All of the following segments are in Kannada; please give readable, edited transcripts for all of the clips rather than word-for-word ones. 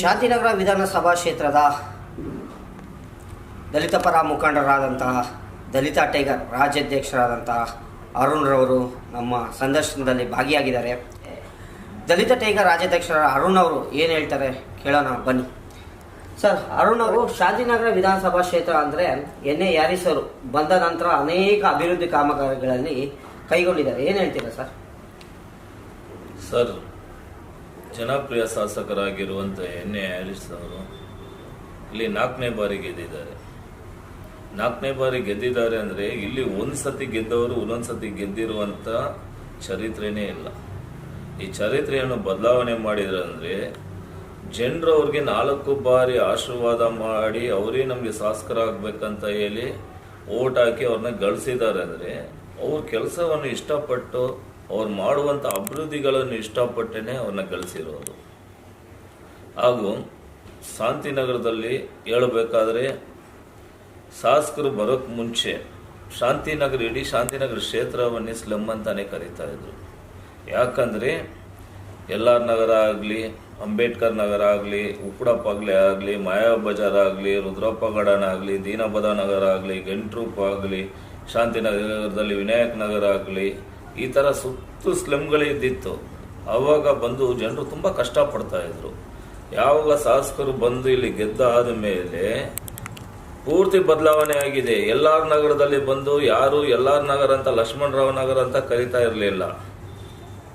ಶಾಂತಿನಗರ ವಿಧಾನಸಭಾ ಕ್ಷೇತ್ರದ ದಲಿತ ಪರ ಮುಖಂಡರಾದಂತಹ ದಲಿತ ಟೈಗರ್ ರಾಜ್ಯಾಧ್ಯಕ್ಷರಾದಂತಹ ಅರುಣ್ ರವರು ನಮ್ಮ ಸಂದರ್ಶನದಲ್ಲಿ ಭಾಗಿಯಾಗಿದ್ದಾರೆ. ದಲಿತ ಟೈಗರ್ ರಾಜ್ಯಾಧ್ಯಕ್ಷರ ಅರುಣ್ ಅವರು ಏನು ಹೇಳ್ತಾರೆ ಕೇಳೋಣ ಬನ್ನಿ. ಸರ್, ಅರುಣ್ ಅವರು ಶಾಂತಿನಗರ ವಿಧಾನಸಭಾ ಕ್ಷೇತ್ರ ಅಂದರೆ ಎನ್.ಎ. ಹ್ಯಾರಿಸ್ ಅವರು ಬಂದ ನಂತರ ಅನೇಕ ಅಭಿವೃದ್ಧಿ ಕಾಮಗಾರಿಗಳಲ್ಲಿ ಕೈಗೊಂಡಿದ್ದಾರೆ. ಏನು ಹೇಳ್ತೀರಾ ಸರ್? ಸರ್, ಜನಪ್ರಿಯ ಶಾಸಕರಾಗಿರುವಂಥ ಎನ್.ಎ. ಹ್ಯಾರಿಸ್ ಅವರು ಇಲ್ಲಿ 4ನೇ ಬಾರಿ ಗೆದ್ದಿದ್ದಾರೆ. 4ನೇ ಬಾರಿ ಗೆದ್ದಿದ್ದಾರೆ ಅಂದರೆ ಇಲ್ಲಿ ಒಂದು ಸತಿ ಗೆದ್ದವರು ಇನ್ನೊಂದು ಸತಿ ಗೆದ್ದಿರುವಂಥ ಚರಿತ್ರೆನೇ ಇಲ್ಲ. ಈ ಚರಿತ್ರೆಯನ್ನು ಬದಲಾವಣೆ ಮಾಡಿದ್ರೆ ಅಂದರೆ ಜನರು ಅವ್ರಿಗೆ 4 ಬಾರಿ ಆಶೀರ್ವಾದ ಮಾಡಿ ಅವರೇ ನಮಗೆ ಶಾಸಕರಾಗಬೇಕಂತ ಹೇಳಿ ಓಟ್ ಹಾಕಿ ಅವ್ರನ್ನ ಗಳಿಸಿದ್ದಾರೆ. ಅಂದರೆ ಅವ್ರ ಕೆಲಸವನ್ನು ಇಷ್ಟಪಟ್ಟು ಅವ್ರು ಮಾಡುವಂಥ ಅಭಿವೃದ್ಧಿಗಳನ್ನು ಇಷ್ಟಪಟ್ಟೇ ಅವ್ರನ್ನ ಗಳಿಸಿರೋದು. ಹಾಗೂ ಶಾಂತಿನಗರದಲ್ಲಿ ಹೇಳಬೇಕಾದ್ರೆ ಶಾಸಕರು ಬರೋಕ್ಕೆ ಮುಂಚೆ ಶಾಂತಿನಗರ ಇಡೀ ಶಾಂತಿನಗರ ಕ್ಷೇತ್ರವನ್ನೇ ಸ್ಲಮ್ ಅಂತಾನೆ ಕರೀತಾ ಇದ್ರು. ಯಾಕಂದರೆ ಎಲ್ ಆರ್ ನಗರ ಆಗಲಿ, ಅಂಬೇಡ್ಕರ್ ನಗರ ಆಗಲಿ, ಉಪ್ಪಡಪ್ಪ ಆಗಲಿ, ಮಾಯಾ ಬಜಾರ್ ಆಗಲಿ, ರುದ್ರಪ್ಪ ಗಾರ್ಡನ್ ಆಗಲಿ, ದೀನಬದ ನಗರ ಆಗಲಿ, ಗೆಂಟ್ರೂಪ್ ಆಗಲಿ, ಶಾಂತಿನಗರದಲ್ಲಿ ವಿನಾಯಕ್ ನಗರ ಆಗಲಿ, ಈ ಥರ ಸುತ್ತು ಸ್ಲಮ್ಗಳಿದ್ದಿತ್ತು. ಆವಾಗ ಬಂದು ಜನರು ತುಂಬ ಕಷ್ಟಪಡ್ತಾ ಇದ್ರು. ಯಾವಾಗ ಶಾಸಕರು ಬಂದು ಇಲ್ಲಿ ಗೆದ್ದ ಆದಮೇಲೆ ಪೂರ್ತಿ ಬದಲಾವಣೆ ಆಗಿದೆ. ಎಲ್ ಆರ್ ನಗರದಲ್ಲಿ ಬಂದು ಯಾರು ಎಲ್ ಆರ್ ನಗರ ಅಂತ ಲಕ್ಷ್ಮಣರಾವ್ ನಗರ ಅಂತ ಕರೀತಾ ಇರಲಿಲ್ಲ.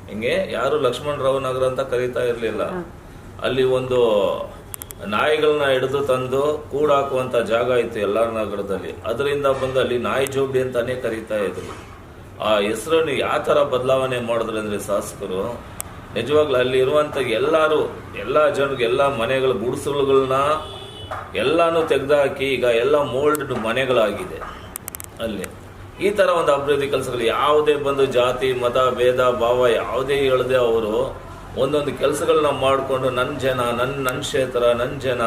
ಹಿಂಗೆ ಯಾರು ಲಕ್ಷ್ಮಣರಾವ್ ನಗರ ಅಂತ ಕರೀತಾ ಇರಲಿಲ್ಲ. ಅಲ್ಲಿ ಒಂದು ನಾಯಿಗಳನ್ನ ಹಿಡಿದು ತಂದು ಕೂಡಾಕುವಂತ ಜಾಗ ಇತ್ತು ಎಲ್ ಆರ್ ನಗರದಲ್ಲಿ. ಅದರಿಂದ ಬಂದು ಅಲ್ಲಿ ನಾಯಿ ಜೋಬಿ ಅಂತಾನೆ ಕರೀತಾ ಇದ್ರು. ಆ ಹೆಸರನ್ನು ಯಾವ ಥರ ಬದಲಾವಣೆ ಮಾಡಿದ್ರು ಅಂದರೆ ಶಾಸಕರು ನಿಜವಾಗ್ಲೂ ಅಲ್ಲಿ ಇರುವಂಥ ಎಲ್ಲ ಜನರಿಗೆ ಎಲ್ಲ ಮನೆಗಳ ಗುಡಿಸಲುಗಳನ್ನ ಎಲ್ಲಾನು ತೆಗೆದುಹಾಕಿ ಈಗ ಎಲ್ಲ ಮೋಲ್ಡ್ ಮನೆಗಳಾಗಿದೆ. ಅಲ್ಲಿ ಈ ಥರ ಒಂದು ಅಭಿವೃದ್ಧಿ ಕೆಲಸಗಳು ಯಾವುದೇ ಬಂದು ಜಾತಿ ಮತ ಭೇದ ಭಾವ ಯಾವುದೇ ಹೇಳದೆ ಅವರು ಒಂದೊಂದು ಕೆಲಸಗಳನ್ನ ಮಾಡಿಕೊಂಡು ನನ್ನ ಜನ ನನ್ನ ಕ್ಷೇತ್ರ ನನ್ನ ಜನ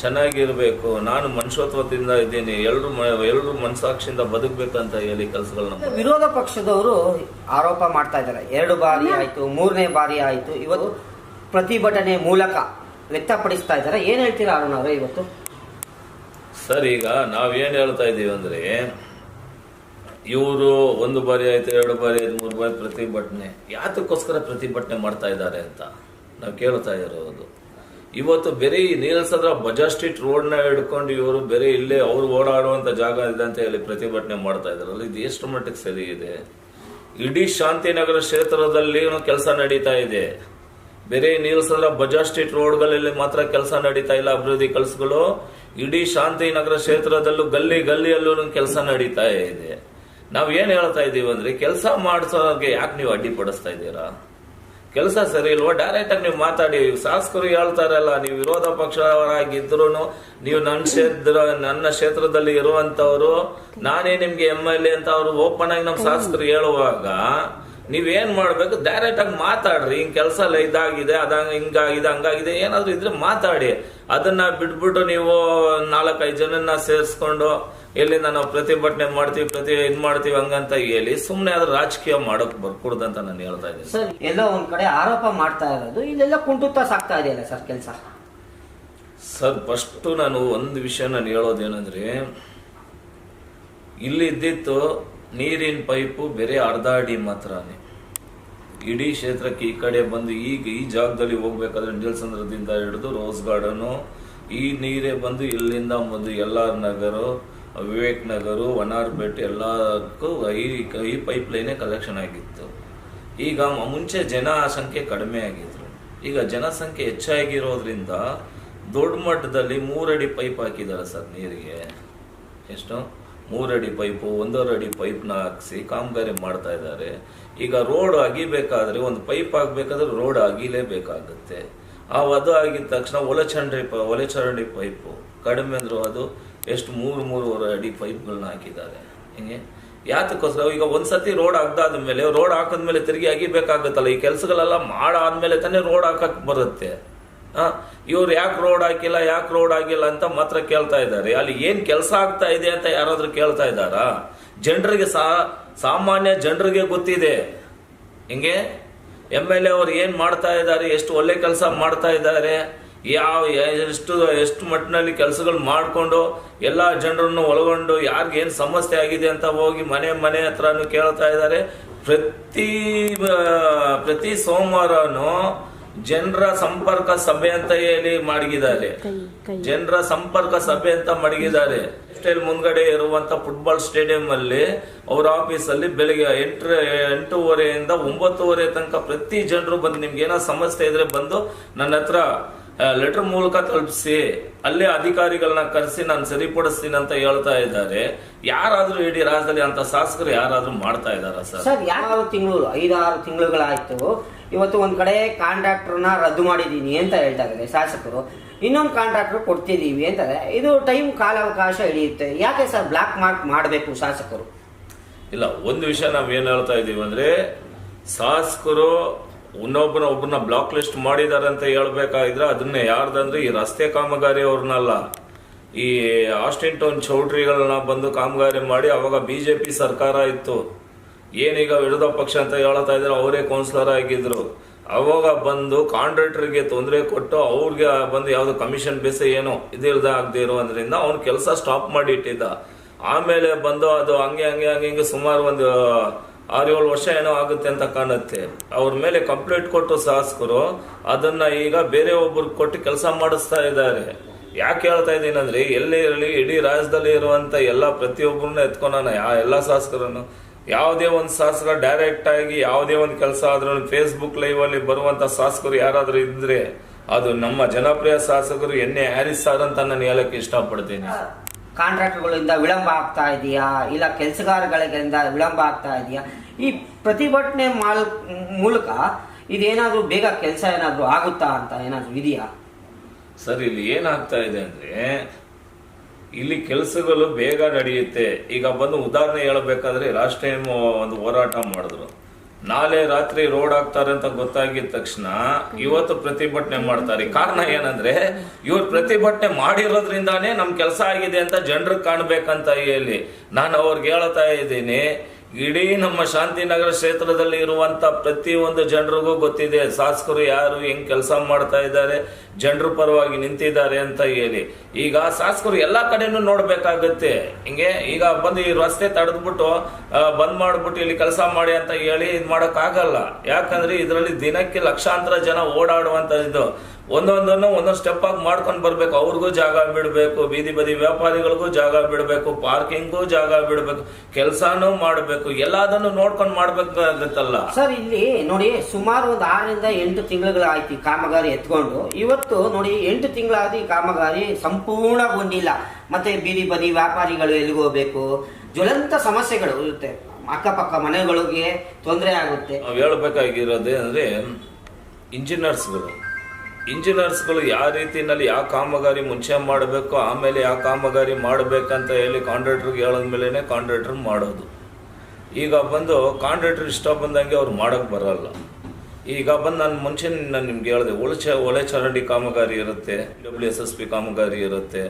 ಚೆನ್ನಾಗಿರ್ಬೇಕು, ನಾನು ಮನುಷ್ಯತ್ವದಿಂದ ಇದ್ದೀನಿ, ಎಲ್ಲರೂ ಮನಸಾಕ್ಷಿಯಿಂದ ಬದುಕಬೇಕಂತ ಹೇಳಿ ಕೆಲಸಗಳನ್ನ ವಿರೋಧ ಪಕ್ಷದವರು ಆರೋಪ ಮಾಡ್ತಾ ಇದ್ದಾರೆ. 2 ಬಾರಿ ಆಯ್ತು, 3ನೇ ಬಾರಿ ಆಯ್ತು, ಇವತ್ತು ಪ್ರತಿಭಟನೆ ಮೂಲಕ ವ್ಯಕ್ತಪಡಿಸ್ತಾ ಇದ್ದಾರೆ. ಏನ್ ಹೇಳ್ತೀರಾ ಅರುಣ್ ಅವರೇ ಇವತ್ತು? ಸರ್, ಈಗ ನಾವೇನು ಹೇಳ್ತಾ ಇದ್ದೀವಿ ಅಂದರೆ ಇವರು 1 ಬಾರಿ ಆಯ್ತು, 2 ಬಾರಿ ಆಯ್ತು, 3 ಬಾರಿ ಪ್ರತಿಭಟನೆ ಯಾತಕ್ಕೋಸ್ಕರ ಪ್ರತಿಭಟನೆ ಮಾಡ್ತಾ ಇದ್ದಾರೆ ಅಂತ ನಾವು ಕೇಳ್ತಾ ಇರೋದು. ಇವತ್ತು ಬೇರೆ ನೀಲ್ಸಂದ್ರ ಬಜಾರ್ ಸ್ಟ್ರೀಟ್ ರೋಡ್ನ ಹಿಡ್ಕೊಂಡು ಇವರು ಬೇರೆ ಇಲ್ಲೇ ಅವ್ರು ಓಡಾಡುವಂತ ಜಾಗ ಇದೆ ಅಂತ ಹೇಳಿ ಪ್ರತಿಭಟನೆ ಮಾಡ್ತಾ ಇದಾರಲ್ಲ, ಇದು ಎಷ್ಟು ಮಟ್ಟಿಗೆ ಸರಿ ಇದೆ? ಇಡೀ ಶಾಂತಿನಗರ ಕ್ಷೇತ್ರದಲ್ಲಿ ಕೆಲಸ ನಡೀತಾ ಇದೆ. ಬೇರೆ ನೀಲ್ಸಂದ್ರ ಬಜಾರ್ ಸ್ಟ್ರೀಟ್ ರೋಡ್ಗಳಲ್ಲಿ ಮಾತ್ರ ಕೆಲಸ ನಡೀತಾ ಇಲ್ಲ. ಅಭಿವೃದ್ಧಿ ಕೆಲಸಗಳು ಇಡೀ ಶಾಂತಿನಗರ ಕ್ಷೇತ್ರದಲ್ಲೂ ಗಲ್ಲಿಯಲ್ಲೂ ಕೆಲಸ ನಡೀತಾ ಇದೆ. ನಾವ್ ಏನ್ ಹೇಳ್ತಾ ಇದೀವಿ ಅಂದ್ರೆ ಕೆಲಸ ಮಾಡಿಸೋಕೆ ಯಾಕೆ ನೀವು ಅಡ್ಡಿಪಡಿಸ್ತಾ ಇದ್ದೀರಾ? ಕೆಲಸ ಸರಿ ಇಲ್ವಾ? ಡೈರೆಕ್ಟ್ ಆಗಿ ನೀವು ಮಾತಾಡಿ. ಶಾಸಕರು ಹೇಳ್ತಾರಲ್ಲ, ನೀವು ವಿರೋಧ ಪಕ್ಷರಾಗಿದ್ರು ನೀವು ನನ್ನ ಕ್ಷೇತ್ರದಲ್ಲಿ ಇರುವಂತವ್ರು, ನಾನೇ ನಿಮ್ಗೆ MLA ಅಂತ ಅವರು ಓಪನ್ ಆಗಿ ನಮ್ಮ ಶಾಸಕರು ಹೇಳುವಾಗ ನೀವೇನ್ ಮಾಡ್ಬೇಕು? ಡೈರೆಕ್ಟ್ ಆಗಿ ಮಾತಾಡ್ರಿ. ಹಿಂಗ್ ಕೆಲಸ ಎಲ್ಲ ಇದಾಗಿದೆ, ಹಿಂಗಾಗಿದೆ, ಹಂಗಾಗಿದೆ, ಏನಾದ್ರು ಇದ್ರೆ ಮಾತಾಡಿ. ಅದನ್ನ ಬಿಟ್ಬಿಟ್ಟು ನೀವು 4-5 ಜನನ್ನ ಸೇರಿಸ್ಕೊಂಡು ಎಲ್ಲಿಂದ ನಾವು ಪ್ರತಿಭಟನೆ ಮಾಡ್ತೀವಿ ಇದ್ ಮಾಡ್ತೀವಿ ಹಂಗಂತ ಹೇಳಿ ಸುಮ್ನೆ ಅದ್ರ ರಾಜಕೀಯ ಮಾಡೋಕ್ ಬರ್ಕೂಡ್ದಂತ ನಾನು ಹೇಳ್ತಾ ಇದ್ದೀನಿ. ಸರ್, ಎಲ್ಲೋ ಒಂದ್ ಕಡೆ ಆರೋಪ ಮಾಡ್ತಾ ಇರೋದು ಇಲ್ಲೆಲ್ಲ ಕುಂಟುತ್ತಾ ಸಾಕ್ತಾ ಇದೆಯಲ್ಲ ಸರ್ ಕೆಲಸ? ಸರ್, ಫಸ್ಟ್ ನಾನು ಒಂದು ವಿಷಯ ನಾನು ಹೇಳೋದೇನಂದ್ರೆ, ಇಲ್ಲಿ ಇದ್ದಿತ್ತು ನೀರಿನ ಪೈಪು ಬೇರೆ ಅರ್ಧ ಅಡಿ ಮಾತ್ರನೇ. ಇಡೀ ಕ್ಷೇತ್ರಕ್ಕೆ ಈ ಕಡೆ ಬಂದು ಈಗ ಈ ಜಾಗದಲ್ಲಿ ಹೋಗ್ಬೇಕಾದ್ರೆ ನೀಲ್ಸಂದ್ರದಿಂದ ಹಿಡಿದು ರೋಸ್ ಗಾರ್ಡನು ಈ ನೀರೇ ಬಂದು ಇಲ್ಲಿಂದ ಬಂದು ಎಲ್ ಆರ್ ನಗರ, ವಿವೇಕ್ ನಗರ, ವನಾರ್ಪೇಟೆ ಎಲ್ಲಕ್ಕೂ ಈ ಪೈಪ್ ಲೈನೇ ಕಲೆಕ್ಷನ್ ಆಗಿತ್ತು. ಈಗ ಮುಂಚೆ ಜನ ಸಂಖ್ಯೆ ಕಡಿಮೆ ಆಗಿದ್ರು. ಈಗ ಜನಸಂಖ್ಯೆ ಹೆಚ್ಚಾಗಿರೋದ್ರಿಂದ ದೊಡ್ಡ ಮಟ್ಟದಲ್ಲಿ 3 ಅಡಿ ಪೈಪ್ ಹಾಕಿದ್ದಾರೆ ಸರ್ ನೀರಿಗೆ. ಎಷ್ಟು? 3 ಅಡಿ ಪೈಪು, 1.5 ಅಡಿ ಪೈಪ್ನ ಹಾಕಿಸಿ ಕಾಮಗಾರಿ ಮಾಡ್ತಾ ಇದ್ದಾರೆ. ಈಗ ರೋಡ್ ಅಗಿಬೇಕಾದ್ರೆ ಒಂದು ಪೈಪ್ ಹಾಕ್ಬೇಕಾದ್ರೆ ರೋಡ್ ಅಗಿಲೇಬೇಕಾಗುತ್ತೆ. ಅದು ಆಗಿದ ತಕ್ಷಣ ಒಲೆಚರಂಡಿ ಪೈಪು ಕಡಿಮೆ ಅಂದ್ರು ಅದು ಎಷ್ಟು 3-3.5 ಅಡಿ ಪೈಪ್ಗಳನ್ನ ಹಾಕಿದ್ದಾರೆ. ಹಿಂಗೆ ಯಾತಕ್ಕೋಸ್ಕರ? ಈಗ ಒಂದ್ಸತಿ ರೋಡ್ ಆಗದಾದ್ಮೇಲೆ ರೋಡ್ ಹಾಕದ್ಮೇಲೆ ತಿರುಗಿ ಅಗಿಬೇಕಾಗುತ್ತಲ್ಲ. ಈ ಕೆಲಸಗಳೆಲ್ಲ ಮಾಡಾದ್ಮೇಲೆ ತಾನೇ ರೋಡ್ ಹಾಕಕ್ ಬರುತ್ತೆ. ಇವ್ರು ಯಾಕೆ ರೋಡ್ ಆಗಿಲ್ಲ ಅಂತ ಮಾತ್ರ ಕೇಳ್ತಾ ಇದ್ದಾರೆ. ಅಲ್ಲಿ ಏನ್ ಕೆಲಸ ಆಗ್ತಾ ಇದೆ ಅಂತ ಯಾರಾದ್ರೂ ಕೇಳ್ತಾ ಇದ್ದಾರಾ? ಜನರಿಗೆ ಸಾಮಾನ್ಯ ಜನರಿಗೆ ಗೊತ್ತಿದೆ. ಹಿಂಗೆ MLA ಅವ್ರು ಏನ್ ಮಾಡ್ತಾ ಇದ್ದಾರೆ, ಎಷ್ಟು ಒಳ್ಳೆ ಕೆಲಸ ಮಾಡ್ತಾ ಇದ್ದಾರೆ, ಎಷ್ಟು ಮಟ್ಟಿನಲ್ಲಿ ಕೆಲಸಗಳು ಮಾಡಿಕೊಂಡು ಎಲ್ಲ ಜನರನ್ನು ಒಳಗೊಂಡು ಯಾರಿಗೆ ಏನು ಸಮಸ್ಯೆ ಆಗಿದೆ ಅಂತ ಹೋಗಿ ಮನೆ ಹತ್ರನೂ ಕೇಳ್ತಾ ಇದ್ದಾರೆ. ಪ್ರತಿ ಸೋಮವಾರನು ಜನರ ಸಂಪರ್ಕ ಸಭೆ ಅಂತ ಹೇಳಿ ಮಡಗಿದ್ದಾರೆ. ಜನರ ಸಂಪರ್ಕ ಸಭೆ ಅಂತ ಮಡಗಿದ್ದಾರೆ. ಸ್ಟೈಲ್ ಮುಂದ್ಗಡೆ ಇರುವಂತ ಫುಟ್ಬಾಲ್ ಸ್ಟೇಡಿಯಂ ಅಲ್ಲಿ ಅವ್ರ ಆಫೀಸ್ ಅಲ್ಲಿ ಬೆಳಿಗ್ಗೆ 8:30 9:30 ತನಕ ಪ್ರತಿ ಜನರು ಬಂದು ನಿಮ್ಗೆ ಏನೋ ಸಮಸ್ಯೆ ಇದ್ರೆ ಬಂದು ನನ್ನ ಹತ್ರ ಲೆಟರ್ ಮೂಲಕ ತಲುಪಿಸಿ, ಅಲ್ಲೇ ಅಧಿಕಾರಿಗಳನ್ನ ಕರೆಸಿ ನಾನು ಸರಿಪಡಿಸ್ತೀನಿ ಅಂತ ಹೇಳ್ತಾ ಇದ್ದಾರೆ. ಯಾರಾದ್ರೂ ಇಡೀ ರಾಜ್ಯದಲ್ಲಿ ಅಂತ ಶಾಸಕರು ಯಾರಾದ್ರೂ ಮಾಡ್ತಾ ಇದಾರ ಸರ್? 5-6 ತಿಂಗಳುಗಳಾಯ್ತು. ಇವತ್ತು ಒಂದ್ ಕಡೆ ಕಾಂಟ್ರಾಕ್ಟರ್ನ ರದ್ದು ಮಾಡಿದೀನಿ ಅಂತ ಹೇಳ್ತಾ ಇದ್ದಾರೆ ಶಾಸಕರು, ಇನ್ನೊಂದು ಕಾಂಟ್ರಾಕ್ಟರ್ ಕೊಡ್ತಿದೀವಿ ಅಂತಾರೆ. ಇದು ಟೈಮ್ ಕಾಲಾವಕಾಶ ಹಿಡಿಯುತ್ತೆ. ಯಾಕೆ ಸರ್ ಬ್ಲಾಕ್ ಮಾರ್ಕ್ ಮಾಡಬೇಕು ಶಾಸಕರು? ಇಲ್ಲ, ಒಂದು ವಿಷಯ ನಾವ್ ಏನ್ ಹೇಳ್ತಾ ಇದೀವಿ ಅಂದ್ರೆ, ಶಾಸಕರು ಒಬ್ಬರನ್ನ ಬ್ಲಾಕ್ ಲಿಸ್ಟ್ ಮಾಡಿದಾರೆ ಅಂತ ಹೇಳ್ಬೇಕಾಗಿದ್ರೆ ಅದನ್ನೇ ಯಾರ್ದಂದ್ರೆ ಈ ರಸ್ತೆ ಕಾಮಗಾರಿ ಅವ್ರನ್ನಲ್ಲ, ಈ ಆಸ್ಟಿನ್ ಟೌನ್ ಚೌಟ್ರಿಗಳನ್ನ ಬಂದು ಕಾಮಗಾರಿ ಮಾಡಿ ಅವಾಗ ಬಿಜೆಪಿ ಸರ್ಕಾರ ಇತ್ತು. ಏನೀಗ ವಿರೋಧ ಪಕ್ಷ ಅಂತ ಹೇಳ್ತಾ ಇದ್ರೆ ಅವರೇ ಕೌನ್ಸಿಲರ್ ಆಗಿದ್ರು. ಅವಾಗ ಬಂದು ಕಾಂಟ್ರಾಕ್ಟರ್ಗೆ ತೊಂದರೆ ಕೊಟ್ಟು ಅವ್ರಿಗೆ ಬಂದು ಯಾವ್ದು ಕಮಿಷನ್ ಬೇಸ ಏನೋ ಇದಿಲ್ದ ಆಗದೆ ಇರೋದ್ರಿಂದ ಅವ್ನ ಕೆಲಸ ಸ್ಟಾಪ್ ಮಾಡಿ ಇಟ್ಟಿದ್ದ. ಆಮೇಲೆ ಬಂದು ಅದು ಹಂಗೆ ಸುಮಾರು ಒಂದು 6-7 ವರ್ಷ ಏನೋ ಆಗುತ್ತೆ ಅಂತ ಕಾಣುತ್ತೆ. ಅವ್ರ ಮೇಲೆ ಕಂಪ್ಲೇಂಟ್ ಕೊಟ್ಟು ಶಾಸಕರು ಅದನ್ನ ಈಗ ಬೇರೆ ಒಬ್ಬರಿಗೆ ಕೊಟ್ಟು ಕೆಲಸ ಮಾಡಿಸ್ತಾ ಇದ್ದಾರೆ. ಯಾಕೆ ಹೇಳ್ತಾ ಇದ್ದೀನಿ ಅಂದ್ರೆ, ಎಲ್ಲೇ ಇರಲಿ ಇಡೀ ರಾಜ್ಯದಲ್ಲಿ ಇರುವಂತ ಎಲ್ಲ ಪ್ರತಿಯೊಬ್ಬರನ್ನ ಎತ್ಕೊಂಡ ಎಲ್ಲ ಶಾಸಕರನ್ನು, ಯಾವುದೇ ಒಂದು ಶಾಸಕ ಡೈರೆಕ್ಟ್ ಆಗಿ ಯಾವುದೇ ಒಂದು ಕೆಲಸ ಆದ್ರೂ ಫೇಸ್ಬುಕ್ ಲೈವ್ ಅಲ್ಲಿ ಬರುವಂತ ಶಾಸಕರು ಯಾರಾದ್ರೂ ಇದ್ರೆ ಅದು ನಮ್ಮ ಜನಪ್ರಿಯ ಶಾಸಕರು ಎನ್ ಎ ಹ್ಯಾರಿಸ್ ಸರ್ ಅಂತ ನಾನು ಹೇಳಕ್ಕೆ ಇಷ್ಟಪಡ್ತೀನಿ. ಕಾಂಟ್ರಾಕ್ಟರ್ಗಳಿಂದ ವಿಳಂಬ ಆಗ್ತಾ ಇದೆಯಾ, ಇಲ್ಲ ಕೆಲಸಗಾರಗಳಿಂದ ವಿಳಂಬ ಆಗ್ತಾ ಇದೆಯಾ? ಈ ಪ್ರತಿಭಟನೆ ಮೂಲಕ ಇದೇನಾದ್ರೂ ಬೇಗ ಕೆಲಸ ಏನಾದ್ರೂ ಆಗುತ್ತಾ ಅಂತ ಏನಾದ್ರೂ ಇದೆಯಾ ಸರ್? ಇಲ್ಲಿ ಏನಾಗ್ತಾ ಇದೆ ಅಂದ್ರೆ, ಇಲ್ಲಿ ಕೆಲಸಗಳು ಬೇಗ ನಡೆಯುತ್ತೆ. ಈಗ ಬಂದು ಉದಾಹರಣೆ ಹೇಳಬೇಕಾದ್ರೆ ಲಾಸ್ಟ್ ಟೈಮ್ ಒಂದು ಹೋರಾಟ ಮಾಡಿದ್ರು, ನಾಳೆ ರಾತ್ರಿ ರೋಡ್ ಹಾಕ್ತಾರೆ ಅಂತ ಗೊತ್ತಾಗಿದ ತಕ್ಷಣ ಇವತ್ತು ಪ್ರತಿಭಟನೆ ಮಾಡ್ತಾರೆ. ಕಾರಣ ಏನಂದ್ರೆ, ಇವ್ರು ಪ್ರತಿಭಟನೆ ಮಾಡಿರೋದ್ರಿಂದಾನೇ ನಮ್ ಕೆಲಸ ಆಗಿದೆ ಅಂತ ಜನರಿಗೆ ಕಾಣ್ಬೇಕಂತ ಹೇಳಿ ನಾನು ಅವ್ರಿಗೆ ಹೇಳ್ತಾ ಇದ್ದೀನಿ. ಇಡೀ ನಮ್ಮ ಶಾಂತಿನಗರ ಕ್ಷೇತ್ರದಲ್ಲಿ ಇರುವಂತ ಪ್ರತಿಯೊಂದು ಜನರಿಗೂ ಗೊತ್ತಿದೆ ಶಾಸಕರು ಯಾರು, ಹೆಂಗ್ ಕೆಲಸ ಮಾಡ್ತಾ ಇದ್ದಾರೆ, ಜನರ ಪರವಾಗಿ ನಿಂತಿದ್ದಾರೆ ಅಂತ ಹೇಳಿ. ಈಗ ಶಾಸಕರು ಎಲ್ಲಾ ಕಡೆನೂ ನೋಡ್ಬೇಕಾಗತ್ತೆ. ಹಿಂಗೆ ಈಗ ಬಂದು ಈ ರಸ್ತೆ ತಡೆದ್ಬಿಟ್ಟು ಬಂದ್ ಮಾಡ್ಬಿಟ್ಟು ಇಲ್ಲಿ ಕೆಲಸ ಮಾಡಿ ಅಂತ ಹೇಳಿ ಇದ್ ಮಾಡಕ್ ಆಗಲ್ಲ. ಯಾಕಂದ್ರೆ ಇದರಲ್ಲಿ ದಿನಕ್ಕೆ ಲಕ್ಷಾಂತರ ಜನ ಓಡಾಡುವಂತದ್ದು. ಒಂದೊಂದು ಸ್ಟೆಪ್ ಆಗಿ ಮಾಡ್ಕೊಂಡು ಬರ್ಬೇಕು. ಅವ್ರಿಗೂ ಜಾಗ ಬಿಡಬೇಕು, ಬೀದಿ ಬದಿ ವ್ಯಾಪಾರಿಗಳಿಗೂ ಜಾಗ ಬಿಡಬೇಕು, ಪಾರ್ಕಿಂಗ್ಗೂ ಜಾಗ ಬಿಡಬೇಕು, ಕೆಲಸನೂ ಮಾಡಬೇಕು, ಎಲ್ಲದನ್ನು ನೋಡ್ಕೊಂಡು ಮಾಡ್ಬೇಕಾಗತ್ತಲ್ಲ ಸರ್. ಇಲ್ಲಿ ನೋಡಿ, ಸುಮಾರು ಒಂದು 6 ರಿಂದ 8 ತಿಂಗಳುಗಳಾಯ್ತು ಕಾಮಗಾರಿ ಎತ್ಕೊಂಡು. ಇವತ್ತು ನೋಡಿ 8 ತಿಂಗಳಾದ ಈ ಕಾಮಗಾರಿ ಸಂಪೂರ್ಣಗೊಂಡಿಲ್ಲ. ಮತ್ತೆ ಬೀದಿ ಬದಿ ವ್ಯಾಪಾರಿಗಳು ಎಲ್ಲಿಗೆ ಹೋಗ್ಬೇಕು? ಜ್ವಲಂತ ಸಮಸ್ಯೆಗಳು ಇರುತ್ತೆ. ಅಕ್ಕಪಕ್ಕ ಮನೆಗಳಿಗೆ ತೊಂದರೆ ಆಗುತ್ತೆ. ನಾವು ಹೇಳ್ಬೇಕಾಗಿರೋದೇ ಅಂದ್ರೆ, ಇಂಜಿನಿಯರ್ಸ್ಗಳು ಯಾವ ರೀತಿನಲ್ಲಿ ಯಾವ ಕಾಮಗಾರಿ ಮುಂಚೆ ಮಾಡಬೇಕು, ಆಮೇಲೆ ಯಾವ ಕಾಮಗಾರಿ ಮಾಡಬೇಕಂತ ಹೇಳಿ ಕಾಂಟ್ರಾಕ್ಟರ್ಗೆ ಹೇಳಿದ್ಮೇಲೆ ಕಾಂಟ್ರಾಕ್ಟರ್ ಮಾಡೋದು. ಈಗ ಬಂದು ಕಾಂಟ್ರಾಕ್ಟರ್ ಇಷ್ಟ ಬಂದಂಗೆ ಅವ್ರು ಮಾಡಕ್ ಬರಲ್ಲ. ಈಗ ಬಂದು ನಾನು ನಿಮ್ಗೆ ಹೇಳಿದೆ, ಒಳೆ ಚರಂಡಿ ಕಾಮಗಾರಿ ಇರುತ್ತೆ, WSSP ಕಾಮಗಾರಿ ಇರುತ್ತೆ,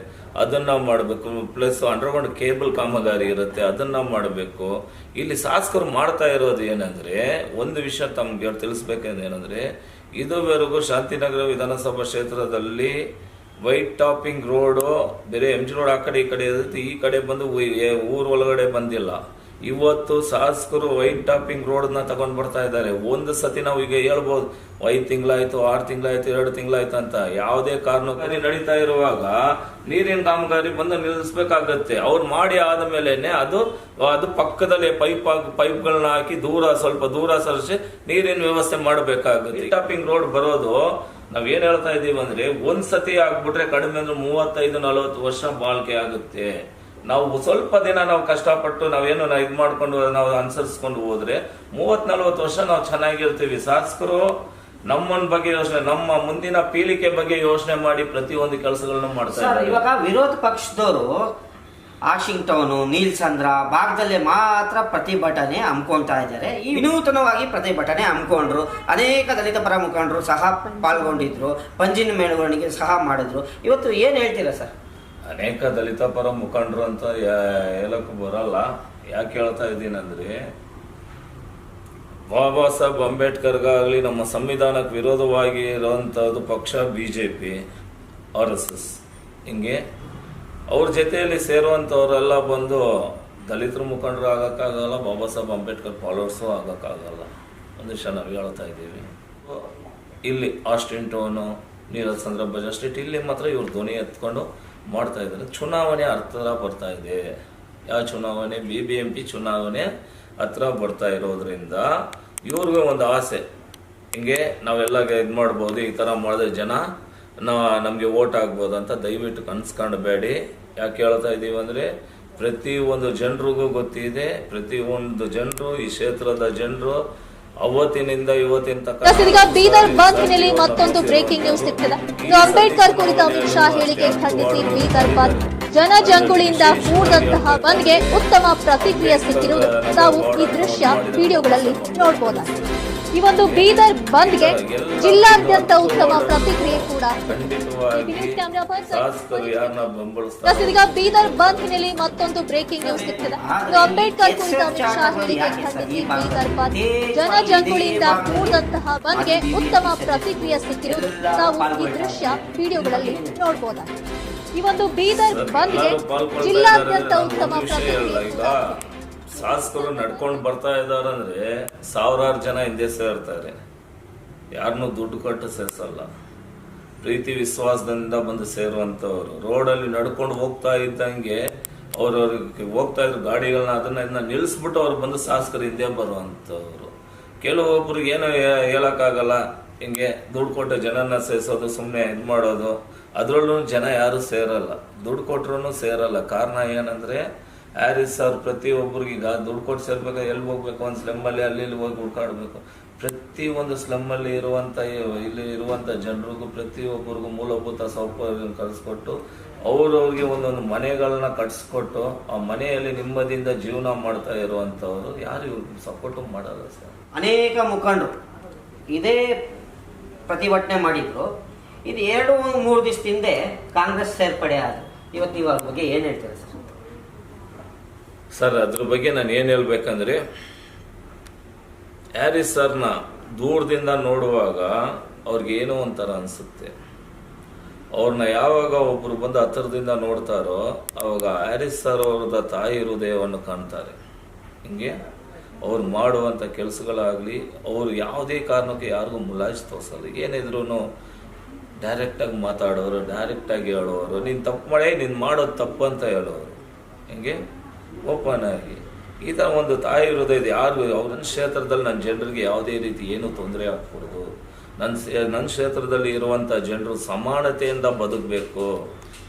ಅದನ್ನ ಮಾಡಬೇಕು. ಪ್ಲಸ್ ಅಂಡರ್ಗ್ರೌಂಡ್ ಕೇಬಲ್ ಕಾಮಗಾರಿ ಇರುತ್ತೆ, ಅದನ್ನ ಮಾಡಬೇಕು. ಇಲ್ಲಿ ಶಾಸಕರು ಮಾಡ್ತಾ ಇರೋದು ಏನಂದ್ರೆ, ಒಂದು ವಿಷಯ ತಮ್ಗೆ ತಿಳಿಸ್ಬೇಕಂದ್ರೆ, ಇದುವರೆಗೂ ಶಾಂತಿನಗರ ವಿಧಾನಸಭಾ ಕ್ಷೇತ್ರದಲ್ಲಿ ವೈಟ್ ಟಾಪಿಂಗ್ ರೋಡು ಬೇರೆ MG ರೋಡ್ ಆ ಕಡೆ ಈ ಕಡೆ ಇರುತ್ತೆ, ಈ ಕಡೆ ಬಂದು ಊರ್ ಒಳಗಡೆ ಬಂದಿಲ್ಲ. ಇವತ್ತು ಶಾಸಕರು ವೈಟ್ ಟಾಪಿಂಗ್ ರೋಡ್ ನ ತಗೊಂಡ್ ಬರ್ತಾ ಇದ್ದಾರೆ. ಒಂದು ಸತಿ ನಾವು ಈಗ ಹೇಳ್ಬೋದು 5 ತಿಂಗಳಾಯ್ತು, 6 ತಿಂಗಳಾಯ್ತು, 2 ತಿಂಗಳಾಯ್ತು ಅಂತ. ಯಾವುದೇ ಕಾರಣಕ್ಕಾಗಿ ನಡೀತಾ ಇರುವಾಗ ನೀರಿನ ಕಾಮಗಾರಿ ಬಂದು ನಿಲ್ಲಿಸಬೇಕಾಗತ್ತೆ. ಅವ್ರು ಮಾಡಿ ಆದ್ಮೇಲೆನೆ ಅದು ಪಕ್ಕದಲ್ಲಿ ಪೈಪ್ಗಳನ್ನ ಹಾಕಿ ಸ್ವಲ್ಪ ದೂರ ಸರಿಸಿ ನೀರಿನ ವ್ಯವಸ್ಥೆ ಮಾಡಬೇಕಾಗುತ್ತೆ. ಟಾಪಿಂಗ್ ರೋಡ್ ಬರೋದು ನಾವ್ ಏನ್ ಹೇಳ್ತಾ ಇದೀವಿ ಅಂದ್ರೆ, ಒಂದ್ ಸತಿ ಆಗ್ಬಿಟ್ರೆ ಕಡಿಮೆ ಅಂದ್ರೆ 35-40 ವರ್ಷ ಬಾಳ್ಕೆ ಆಗುತ್ತೆ. ನಾವು ಸ್ವಲ್ಪ ದಿನ ನಾವು ಕಷ್ಟಪಟ್ಟು ನಾವೇನು ಇದ್ ಮಾಡ್ಕೊಂಡು ನಾವು ಅನುಸರಿಸ್ಕೊಂಡು ಹೋದ್ರೆ 30-40 ವರ್ಷ ನಾವು ಚೆನ್ನಾಗಿರ್ತೀವಿ. ಶಾಸಕರು ನಮ್ಮನ್ ಬಗ್ಗೆ ಯೋಚನೆ, ನಮ್ಮ ಮುಂದಿನ ಪೀಳಿಗೆ ಬಗ್ಗೆ ಯೋಚನೆ ಮಾಡಿ ಪ್ರತಿಯೊಂದು ಕೆಲಸಗಳನ್ನ ಮಾಡ್ತಾರೆ. ಇವಾಗ ವಿರೋಧ ಪಕ್ಷದವರು ವಾಷಿಂಗ್ಟನ್, ನೀಲ್ಸಂದ್ರ ಭಾಗದಲ್ಲಿ ಮಾತ್ರ ಪ್ರತಿಭಟನೆ ಹಮ್ಮಿಕೊಳ್ತಾ ಇದ್ದಾರೆ. ಈ ವಿನೂತನವಾಗಿ ಪ್ರತಿಭಟನೆ ಹಮ್ಮಿಕೊಂಡ್ರು. ಅನೇಕ ದಲಿತ ಪರ ಮುಖಂಡರು ಸಹ ಪಾಲ್ಗೊಂಡಿದ್ರು, ಪಂಜಿನ ಮೆರವಣಿಗೆ ಸಹ ಮಾಡಿದ್ರು. ಇವತ್ತು ಏನ್ ಹೇಳ್ತೀರಾ ಸರ್? ಅನೇಕ ದಲಿತ ಪರ ಮುಖಂಡರು ಅಂತ ಹೇಳಕ್ ಬರಲ್ಲ. ಯಾಕೆ ಹೇಳ್ತಾ ಇದ್ದೀನಂದ್ರೆ, ಬಾಬಾ ಸಾಹೇಬ್ ಅಂಬೇಡ್ಕರ್ಗಾಗ್ಲಿ ನಮ್ಮ ಸಂವಿಧಾನಕ್ಕೆ ವಿರೋಧವಾಗಿ ಇರುವಂತದ್ದು ಪಕ್ಷ BJP. RSS ಹಿಂಗೆ ಅವ್ರ ಜೊತೆಯಲ್ಲಿ ಸೇರುವಂಥವರೆಲ್ಲ ಬಂದು ದಲಿತರ ಮುಖಂಡರು ಆಗೋಕ್ಕಾಗಲ್ಲ, ಬಾಬಾ ಸಾಹೇಬ್ ಅಂಬೇಡ್ಕರ್ ಫಾಲೋವರ್ಸು ಆಗೋಕ್ಕಾಗಲ್ಲ. ಒಂದು ವಿಷಯ ನಾವು ಹೇಳ್ತಾ ಇದ್ದೀವಿ. ಇಲ್ಲಿ ಆಸ್ಟಿನ್ ಟೋನು, ನೀರಜ್ ಚಂದ್ರ ಬಜಾರ್ ಸ್ಟ್ರೀಟ್, ಇಲ್ಲಿ ಮಾತ್ರ ಇವ್ರು ಧ್ವನಿ ಎತ್ಕೊಂಡು ಮಾಡ್ತಾ ಇದ್ದಾರೆ. ಚುನಾವಣೆ ಹತ್ರ ಬರ್ತಾ ಇದೆ. ಯಾವ ಚುನಾವಣೆ? BBMP ಚುನಾವಣೆ ಹತ್ರ ಬರ್ತಾ ಇರೋದ್ರಿಂದ ಇವ್ರಿಗೆ ಒಂದು ಆಸೆ, ಹಿಂಗೆ ನಾವೆಲ್ಲ ಇದು ಮಾಡ್ಬೋದು, ಈ ಥರ ಮಾಡಿದ್ರೆ ಜನ ನಮಗೆ ವೋಟ್ ಆಗ್ಬೋದು ಅಂತ. ದಯವಿಟ್ಟು ಕನ್ಸ್ಕೊಂಡ್ಬೇಡಿ. ಯಾಕೆ ಹೇಳ್ತಾ ಇದ್ದೀವಿ ಅಂದರೆ, ಪ್ರತಿಯೊಂದು ಜನರಿಗೂ ಗೊತ್ತಿದೆ, ಪ್ರತಿಯೊಂದು ಜನರು, ಈ ಕ್ಷೇತ್ರದ ಜನರು ಅವತ್ತಿನಿಂದ ಇವತ್ತಿನ ತನಕ. ಈಗ ಬೀದರ್ ಬಂದ್ ಹಿನ್ನೆಲೆ ಮತ್ತೊಂದು ಬ್ರೇಕಿಂಗ್ ನ್ಯೂಸ್ ಸಿಗ್ತದೆ. ಅಂಬೇಡ್ಕರ್ ಕುರಿತ ಅಮಿತ್ ಶಾ ಹೇಳಿಕೆ ಖಂಡಿಸಿ ಬೀದರ್ ಬಂದ್ ಜನಜಂಗುಳಿಯಿಂದ ಕೂಡಿದಂತಹ ಬಂದ್ಗೆ ಉತ್ತಮ ಪ್ರತಿಕ್ರಿಯೆ ಸಿಕ್ಕಿರುವುದು ನಾವು ಈ ದೃಶ್ಯ ವಿಡಿಯೋಗಳಲ್ಲಿ ನೋಡಬಹುದಾಗಿದೆ. ಈ ಒಂದು ಬೀದರ್ ಬಂದ್ಗೆ ಜಿಲ್ಲಾದ್ಯಂತ ಉತ್ತಮ ಪ್ರತಿಕ್ರಿಯೆ ಕೂಡ. ಈಗ ಬೀದರ್ ಬಂದ್ ಹಿನ್ನೆಲೆ ಮತ್ತೊಂದು ಬ್ರೇಕಿಂಗ್ ನ್ಯೂಸ್ ಸಿಗ್ತದೆ. ಅಂಬೇಡ್ಕರ್ ಕುರಿತ ಅಮಿತ್ ಶಾ ಹೇಳಿಕೆ ಖಂಡಿಸಿ ಬೀದರ್ ಬಂದ್ ಜನಜಂಗುಳಿಯಿಂದ ಕೂಡಿದಂತಹ ಬಂದ್ಗೆ ಉತ್ತಮ ಪ್ರತಿಕ್ರಿಯೆ ಸಿಕ್ಕಿರುವುದು ನಾವು ಈ ದೃಶ್ಯ ವಿಡಿಯೋಗಳಲ್ಲಿ ನೋಡಬಹುದಾಗಿದೆ. ಈ ಒಂದು ಬೀದರ್ ಬಂದ್ಗೆ ಜಿಲ್ಲಾದ್ಯಂತ ಉತ್ತಮ ಪ್ರತಿಕ್ರಿಯೆ. ಶಾಸಕರು ನಡ್ಕೊಂಡು ಬರ್ತಾ ಇದಾರಂದ್ರೆ ಸಾವಿರಾರು ಜನ ಹಿಂದೆ ಸೇರ್ತಾರೆ. ಯಾರನ್ನೂ ದುಡ್ಡು ಕೊಟ್ಟು ಸೇರ್ಸಲ್ಲ, ಪ್ರೀತಿ ವಿಶ್ವಾಸದಿಂದ ಬಂದು ಸೇರುವಂತವ್ರು. ರೋಡಲ್ಲಿ ನಡ್ಕೊಂಡು ಹೋಗ್ತಾ ಇದ್ದಂಗೆ ಅವ್ರವ್ರಿಗೆ ಹೋಗ್ತಾ ಇದ್ರು ಗಾಡಿಗಳನ್ನ, ಅದನ್ನ ನಿಲ್ಲಿಸ್ಬಿಟ್ಟು ಅವ್ರು ಬಂದು ಶಾಸಕರು ಹಿಂದೆ ಬರುವಂತವ್ರು. ಕೆಲವೊಬ್ರಿಗೆ ಏನೋ ಹೇಳಕ್ಕಾಗಲ್ಲ, ಹಿಂಗೆ ದುಡ್ಡು ಕೊಟ್ಟು ಜನನ ಸೇರಿಸೋದು, ಸುಮ್ಮನೆ ಇದು ಮಾಡೋದು. ಅದ್ರಲ್ಲೂ ಜನ ಯಾರು ಸೇರಲ್ಲ, ದುಡ್ಡು ಕೊಟ್ರು ಸೇರಲ್ಲ. ಕಾರಣ ಏನಂದ್ರೆ, ಹ್ಯಾರಿಸ್ ಅವ್ರು ಪ್ರತಿಯೊಬ್ಬರಿಗೆ ಈಗ ದುಡ್ಡು ಕೊಟ್ಟು ಸೇರ್ಬೇಕು, ಎಲ್ಲಿ ಹೋಗ್ಬೇಕು, ಒಂದು ಸ್ಲಮ್ಮಲ್ಲಿ ಅಲ್ಲಿ ಇಲ್ಲಿ ಹೋಗಿ ಹುಡ್ಕಾಡ್ಬೇಕು. ಪ್ರತಿಯೊಂದು ಸ್ಲಮ್ಮಲ್ಲಿ ಇಲ್ಲಿ ಇರುವಂತ ಜನರಿಗೂ ಪ್ರತಿಯೊಬ್ಬರಿಗೂ ಮೂಲಭೂತ ಸೌಕರ್ಯ ಕಳಿಸ್ಕೊಟ್ಟು ಅವ್ರವ್ರಿಗೆ ಒಂದೊಂದು ಮನೆಗಳನ್ನ ಕಟ್ಸ್ಕೊಟ್ಟು ಆ ಮನೆಯಲ್ಲಿ ನೆಮ್ಮದಿಯಿಂದ ಜೀವನ ಮಾಡ್ತಾ ಇರುವಂತವ್ರು ಯಾರು ಇವ್ರಿಗೆ ಸಪೋರ್ಟ್ ಮಾಡಲ್ಲ ಸರ್. ಅನೇಕ ಮುಖಂಡರು ಇದೇ ಪ್ರತಿಭಟನೆ ಮಾಡಿದ್ರು. ಇದು 2-3 ದಿವಸದ ಹಿಂದೆ ಕಾಂಗ್ರೆಸ್ ಸೇರ್ಪಡೆ ಆದ್ರು. ಇವತ್ತು ನೀವು ಅದ್ರ ಬಗ್ಗೆ ಏನ್ ಹೇಳ್ತೀರಾ ಸರ್? ಸರ್, ಅದ್ರ ಬಗ್ಗೆ ನಾನು ಏನ್ ಹೇಳ್ಬೇಕಂದ್ರೆ, ಹ್ಯಾರಿಸ್ ಸರ್ನ ದೂರದಿಂದ ನೋಡುವಾಗ ಅವ್ರಿಗೆ ಏನೋ ಒಂಥರ ಅನ್ಸುತ್ತೆ. ಅವ್ರನ್ನ ಯಾವಾಗ ಒಬ್ರು ಬಂದು ಹತ್ತಿರದಿಂದ ನೋಡ್ತಾರೋ ಅವಾಗ ಹ್ಯಾರಿಸ್ ಸರ್ ಅವ್ರದ ತಾಯಿ ಹೃದಯವನ್ನು ಕಾಣ್ತಾರೆ. ಹಿಂಗೆ ಅವ್ರು ಮಾಡುವಂತ ಕೆಲಸಗಳಾಗ್ಲಿ, ಅವ್ರು ಯಾವುದೇ ಕಾರಣಕ್ಕೆ ಯಾರಿಗೂ ಮುಲಾಜ್ ತೋರಿಸಲ್ಲ. ಏನಿದ್ರು ಡೈರೆಕ್ಟ್ ಆಗಿ ಮಾತಾಡೋರು, ಡೈರೆಕ್ಟ್ ಆಗಿ ಹೇಳೋರು. ನೀನ್ ತಪ್ಪು ಮಾಡಿ, ನೀನ್ ಮಾಡೋದು ತಪ್ಪು ಅಂತ ಹೇಳೋರು. ಹಿಂಗೆ ಓಪನ್ ಆಗಿ ಈ ತರ ಒಂದು ತಾಯಿ ಹೃದಯ. ಯಾರು ಅವ್ರ ಕ್ಷೇತ್ರದಲ್ಲಿ ನನ್ನ ಜನರಿಗೆ ಯಾವುದೇ ರೀತಿ ಏನು ತೊಂದರೆ ಆಗ್ಕೂಡದು. ನನ್ನ ಕ್ಷೇತ್ರದಲ್ಲಿ ಇರುವಂತ ಜನರು ಸಮಾನತೆಯಿಂದ ಬದುಕಬೇಕು,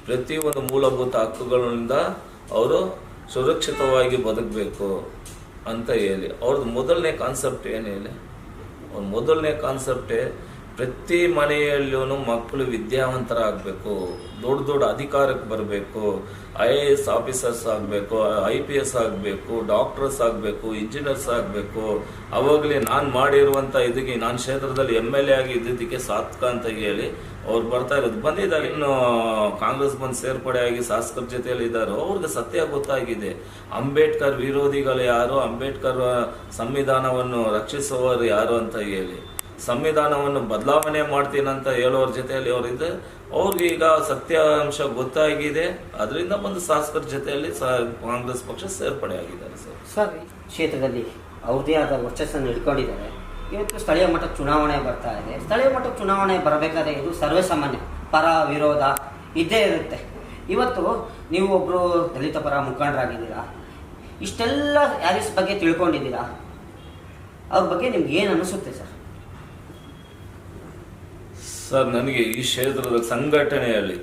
ಪ್ರತಿಯೊಂದು ಮೂಲಭೂತ ಹಕ್ಕುಗಳಿಂದ ಅವರು ಸುರಕ್ಷಿತವಾಗಿ ಬದುಕಬೇಕು ಅಂತ ಹೇಳಿ ಅವ್ರದ್ದು ಮೊದಲನೇ ಕಾನ್ಸೆಪ್ಟ್ ಏನು ಹೇಳಿ, ಅವ್ರ ಮೊದಲನೇ ಕಾನ್ಸೆಪ್ಟೇ ಪ್ರತಿ ಮನೆಯಲ್ಲೂ ಮಕ್ಕಳು ವಿದ್ಯಾವಂತರಾಗಬೇಕು, ದೊಡ್ಡ ದೊಡ್ಡ ಅಧಿಕಾರಕ್ಕೆ ಬರಬೇಕು, IAS ಆಫೀಸರ್ಸ್ ಆಗಬೇಕು, IPS ಆಗಬೇಕು, ಡಾಕ್ಟರ್ಸ್ ಆಗಬೇಕು, ಇಂಜಿನಿಯರ್ಸ್ ಆಗಬೇಕು. ಅವಾಗಲೇ ನಾನು ಮಾಡಿರುವಂಥ ಇದಕ್ಕೆ, ನಾನು ಕ್ಷೇತ್ರದಲ್ಲಿ MLA ಆಗಿ ಇದ್ದಿದ್ದಕ್ಕೆ ಸಾರ್ಥಕ ಅಂತ ಹೇಳಿ ಅವ್ರು ಬರ್ತಾ ಇರೋದು. ಬಂದಿದ್ದಾರೆ, ಇನ್ನು ಕಾಂಗ್ರೆಸ್ ಬಂದು ಸೇರ್ಪಡೆ ಆಗಿ ಶಾಸಕರ ಜೊತೆಯಲ್ಲಿ ಇದ್ದಾರೋ ಅವ್ರಿಗೆ ಸತ್ಯ ಗೊತ್ತಾಗಿದೆ. ಅಂಬೇಡ್ಕರ್ ವಿರೋಧಿಗಳು ಯಾರು, ಅಂಬೇಡ್ಕರ್ ಸಂವಿಧಾನವನ್ನು ರಕ್ಷಿಸುವವರು ಯಾರು ಅಂತ ಹೇಳಿ, ಸಂವಿಧಾನವನ್ನು ಬದಲಾವಣೆ ಮಾಡ್ತೀನಂತ ಹೇಳೋರ ಜೊತೆಯಲ್ಲಿ ಅವರಿದೆ. ಅವ್ರಿಗೆ ಈಗ ಸತ್ಯಾಂಶ ಗೊತ್ತಾಗಿದೆ, ಅದರಿಂದ ಒಂದು ಶಾಸಕರ ಜೊತೆಯಲ್ಲಿ ಕಾಂಗ್ರೆಸ್ ಪಕ್ಷ ಸೇರ್ಪಡೆ ಆಗಿದ್ದಾರೆ. ಸರ್, ಕ್ಷೇತ್ರದಲ್ಲಿ ಅವ್ರದೇ ಆದ ವರ್ಚಸ್ಸನ್ನು ಇಟ್ಕೊಂಡಿದ್ದಾರೆ. ಇವತ್ತು ಸ್ಥಳೀಯ ಮಟ್ಟದ ಚುನಾವಣೆ ಬರ್ತಾ ಇದೆ. ಸ್ಥಳೀಯ ಮಟ್ಟದ ಚುನಾವಣೆ ಬರಬೇಕಾದ್ರೆ ಇದು ಸರ್ವೇಸಾಮಾನ್ಯ, ಪರ ವಿರೋಧ ಇದ್ದೇ ಇರುತ್ತೆ. ಇವತ್ತು ನೀವು ಒಬ್ರು ದಲಿತ ಪರ ಮುಖಂಡರಾಗಿದ್ದೀರಾ, ಇಷ್ಟೆಲ್ಲ ಹ್ಯಾರಿಸ್ ಬಗ್ಗೆ ತಿಳ್ಕೊಂಡಿದ್ದೀರಾ, ಅವ್ರ ಬಗ್ಗೆ ನಿಮ್ಗೆ ಏನು ಅನಿಸುತ್ತೆ ಸರ್? ಸರ್, ನನಗೆ ಈ ಕ್ಷೇತ್ರದ ಸಂಘಟನೆಯಲ್ಲಿ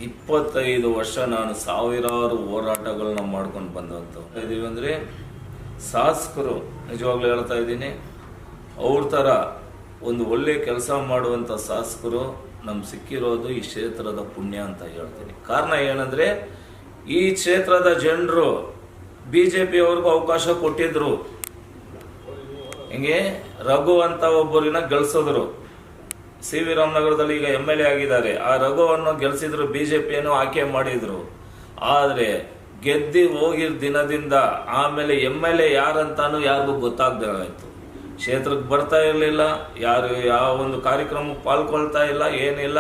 25 ವರ್ಷ ನಾನು ಸಾವಿರಾರು ಹೋರಾಟಗಳನ್ನ ಮಾಡ್ಕೊಂಡು ಬಂದಂಥವು ಇದೀವಿ. ಅಂದರೆ ಶಾಸಕರು, ನಿಜವಾಗ್ಲೂ ಹೇಳ್ತಾ ಇದ್ದೀನಿ, ಅವ್ರ ಥರ ಒಂದು ಒಳ್ಳೆ ಕೆಲಸ ಮಾಡುವಂಥ ಶಾಸಕರು ನಮ್ಗೆ ಸಿಕ್ಕಿರೋದು ಈ ಕ್ಷೇತ್ರದ ಪುಣ್ಯ ಅಂತ ಹೇಳ್ತೀನಿ. ಕಾರಣ ಏನಂದರೆ, ಈ ಕ್ಷೇತ್ರದ ಜನರು BJP ಅವ್ರಿಗೂ ಅವಕಾಶ ಕೊಟ್ಟಿದ್ರು. ಹಿಂಗೆ ರಘು ಅಂತ ಒಬ್ಬರಿನ ಗಳಿಸಿದ್ರು. CV ರಾಮನಗರದಲ್ಲಿ ಈಗ MLA ಆಗಿದ್ದಾರೆ. ಆ ರಘುವನ್ನು ಗೆಲ್ಸಿದ್ರು, BJPಯನ್ನು ಆಯ್ಕೆ ಮಾಡಿದ್ರು. ಆದ್ರೆ ಗೆದ್ದಿ ಹೋಗಿರ್ ದಿನದಿಂದ ಆಮೇಲೆ MLA ಯಾರಂತಾನು ಯಾರಿಗೂ ಗೊತ್ತಾಗ್ದೇ ಆಯ್ತು. ಕ್ಷೇತ್ರಕ್ಕೆ ಬರ್ತಾ ಇರಲಿಲ್ಲ, ಯಾರು ಯಾವ ಒಂದು ಕಾರ್ಯಕ್ರಮಕ್ಕೆ ಪಾಲ್ಕೊಳ್ತಾ ಇಲ್ಲ, ಏನಿಲ್ಲ.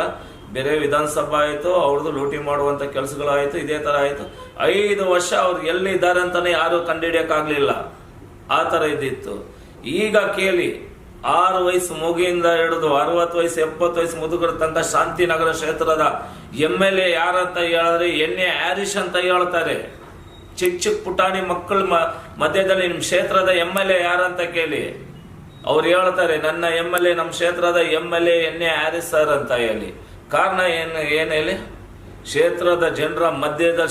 ಬೇರೆ ವಿಧಾನಸಭಾ ಆಯಿತು, ಅವ್ರದ್ದು ಲೂಟಿ ಮಾಡುವಂಥ ಕೆಲಸಗಳಾಯಿತು, ಇದೇ ಥರ ಆಯಿತು. 5 ವರ್ಷ ಅವ್ರು ಎಲ್ಲಿದ್ದಾರೆ ಅಂತಾನೆ ಯಾರು ಕಂಡುಹಿಡಿಯೋಕ್ಕಾಗಲಿಲ್ಲ. ಆ ಥರ ಇದ್ದಿತ್ತು. ಈಗ ಕೇಳಿ, 6 ವಯಸ್ಸು ಮಗುವಿಂದ ಹಿಡಿದು 60 ವಯಸ್ಸು 70 ವಯಸ್ಸು ಮುದುಕರ ತನಕ ಶಾಂತಿನಗರ ಕ್ಷೇತ್ರದ MLA ಯಾರಂತ ಹೇಳಿದ್ರೆ ಎನ್ಎ ಹ್ಯಾರಿಸ್ ಅಂತ ಹೇಳ್ತಾರೆ. ಚಿಕ್ಕ ಪುಟಾಣಿ ಮಕ್ಕಳ ಮಧ್ಯದಲ್ಲಿ ನಿಮ್ಮ ಕ್ಷೇತ್ರದ MLA ಯಾರಂತ ಕೇಳಿ, ಅವ್ರು ಹೇಳ್ತಾರೆ ನನ್ನ MLA, ನಮ್ಮ ಕ್ಷೇತ್ರದ MLA ಎನ್ಎ ಹ್ಯಾರಿಸ್ ಸರ್ ಅಂತ ಹೇಳಿ. ಕಾರಣ ಏನು ಹೇಳಿ? ಕ್ಷೇತ್ರದ ಜನರ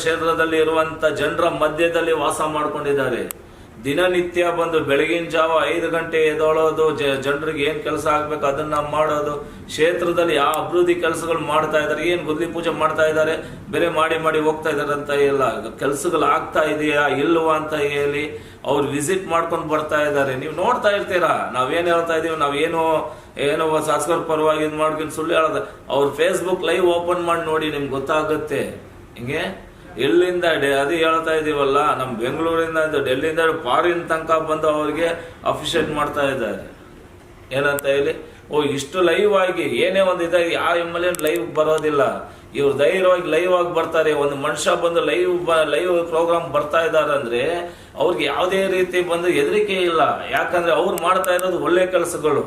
ಕ್ಷೇತ್ರದಲ್ಲಿ ಇರುವಂತ ಜನರ ಮಧ್ಯದಲ್ಲಿ ವಾಸ ಮಾಡ್ಕೊಂಡಿದ್ದಾರೆ. ದಿನನಿತ್ಯ ಬಂದು ಬೆಳಗಿನ ಜಾವ 5 ಗಂಟೆ ಎದ್ದೊಳೋದು, ಜನರಿಗೆ ಏನ್ ಕೆಲಸ ಆಗ್ಬೇಕು ಅದನ್ನ ಮಾಡೋದು. ಕ್ಷೇತ್ರದಲ್ಲಿ ಯಾವ ಅಭಿವೃದ್ಧಿ ಕೆಲಸಗಳು ಮಾಡ್ತಾ ಇದಾರೆ, ಏನ್ ಗುದ್ಲಿ ಪೂಜೆ ಮಾಡ್ತಾ ಇದ್ದಾರೆ, ಬೇರೆ ಮಾಡಿ ಹೋಗ್ತಾ ಇದಾರೆ ಅಂತ ಇಲ್ಲ. ಕೆಲಸಗಳು ಆಗ್ತಾ ಇದೆಯಾ ಇಲ್ವಾ ಅಂತ ಹೇಳಿ ಅವ್ರು ವಿಸಿಟ್ ಮಾಡ್ಕೊಂಡು ಬರ್ತಾ ಇದ್ದಾರೆ. ನೀವು ನೋಡ್ತಾ ಇರ್ತೀರಾ. ನಾವೇನ್ ಹೇಳ್ತಾ ಇದೀವಿ, ಏನೋ ಶಾಸಕರ ಪರವಾಗಿ ಇದು ಮಾಡ್ಕೊಂಡು ಸುಳ್ಳು ಹೇಳೋದ. ಅವ್ರ ಫೇಸ್ಬುಕ್ ಲೈವ್ ಓಪನ್ ಮಾಡಿ ನೋಡಿ, ನಿಮ್ಗೆ ಗೊತ್ತಾಗುತ್ತೆ. ಹಿಂಗೆ ಎಲ್ಲಿಂದ ಅದು ಹೇಳ್ತಾ ಇದೀವಲ್ಲ, ನಮ್ ಬೆಂಗಳೂರಿಂದ ಡೆಲ್ಲಿಯಿಂದ ಫಾರಿನ್ ತನಕ ಬಂದು ಅವ್ರಿಗೆ ಅಫಿಷಿಯೇಟ್ ಮಾಡ್ತಾ ಇದ್ದಾರೆ. ಏನಂತ ಹೇಳಿ, ಇಷ್ಟು ಲೈವ್ ಆಗಿ ಏನೇ ಒಂದು ಇದಾಗಿ ಯಾವ MLA ಲೈವ್ ಬರೋದಿಲ್ಲ. ಇವ್ರು ಧೈರ್ಯವಾಗಿ ಲೈವ್ ಆಗಿ ಬರ್ತಾರೆ. ಒಂದು ಮನುಷ್ಯ ಬಂದು ಲೈವ್ ಪ್ರೋಗ್ರಾಮ್ ಬರ್ತಾ ಇದ್ದಾರೆ ಅಂದ್ರೆ ಅವ್ರಿಗೆ ಯಾವುದೇ ರೀತಿ ಬಂದು ಹೆದರಿಕೆ ಇಲ್ಲ. ಯಾಕಂದ್ರೆ ಅವ್ರು ಮಾಡ್ತಾ ಇರೋದು ಒಳ್ಳೆ ಕೆಲಸಗಳು.